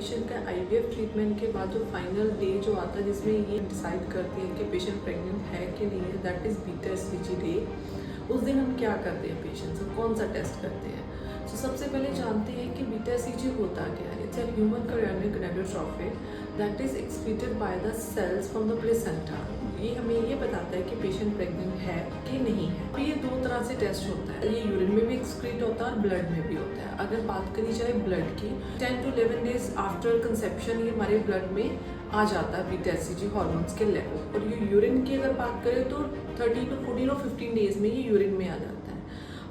Patient का IVF treatment के बाद जो फाइनल डे जो आता है जिसमें ये डिसाइड करती है कि पेशेंट प्रेग्नेंट है कि नहीं है, दैट इज़ बीटा-एससीजी डे। उस दिन हम क्या करते हैं पेशेंट से, कौन सा टेस्ट करते हैं। तो सबसे पहले जानते हैं कि बीटा-एससीजी होता क्या है। It's a human chorionic gonadotropin that is excreted by the cells from the placenta. ये हमें ये बताता है कि पेशेंट प्रेग्नेंट है कि नहीं है। तो ये दो तरह से टेस्ट होता है, ये यूरिन में भी एक्सक्रीट होता है और ब्लड में भी होता है। अगर बात करी जाए ब्लड की, 10 to 11 डेज आफ्टर कंसेप्शन ये हमारे ब्लड में आ जाता है बीटा-एससीजी हार्मोन्स के लेवल। और ये यूरिन की अगर बात करें तो 13 to 14 और 15 डेज में ये यूरिन में आ जाता है।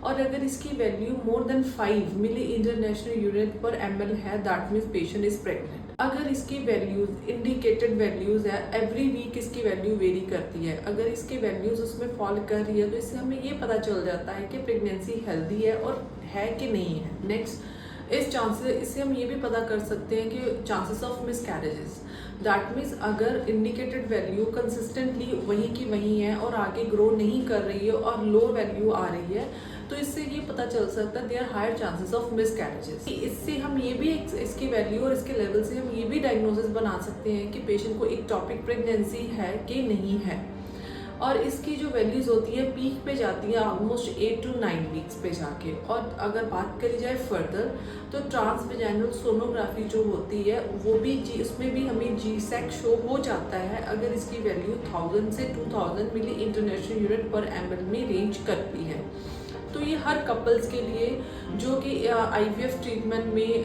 और अगर इसकी वैल्यू मोर देन 5 मिली इंटरनेशनल यूनिट पर ml है, that means patient is pregnant. अगर इसकी वैल्यूज इंडिकेटेड वैल्यूज है, एवरी वीक इसकी वैल्यू वेरी करती है। अगर इसकी वैल्यूज उसमें फॉल कर रही है तो इससे हमें ये पता चल जाता है कि प्रेगनेंसी हेल्दी है और है कि नहीं है। नेक्स्ट इससे हम ये भी पता कर सकते हैं कि chances of miscarriages, that means अगर इंडिकेटेड वैल्यू कंसिस्टेंटली वहीं की वहीं है और आगे ग्रो नहीं कर रही है और लो वैल्यू आ रही है, तो इससे ये पता चल सकता है there higher chances of miscarriages. इससे हम ये भी इसकी वैल्यू और इसके लेवल से हम ये भी डायग्नोसिस बना सकते हैं कि पेशेंट को एक्टोपिक प्रेगनेंसी है कि नहीं है। और इसकी जो वैल्यूज होती है पीक पे जाती है ऑलमोस्ट 8 to 9 वीक्स पे जाके। और अगर बात करी जाए फर्दर तो ट्रांसवेजाइनल सोनोग्राफी जो होती है वो भी उसमें भी हमें जीसैक शो हो जाता है अगर इसकी वैल्यू 1000 से 2000 मिली इंटरनेशनल यूनिट पर ml में रेंज करती है। तो ये हर कपल्स के लिए जो कि आईवीएफ ट्रीटमेंट में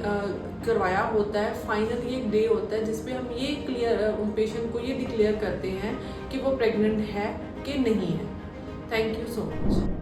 करवाया होता है, फाइनली एक डे होता है जिसपे हम ये पेशेंट को ये डिक्लेयर करते हैं कि वो प्रेग्नेंट है कि नहीं है। Thank you so much.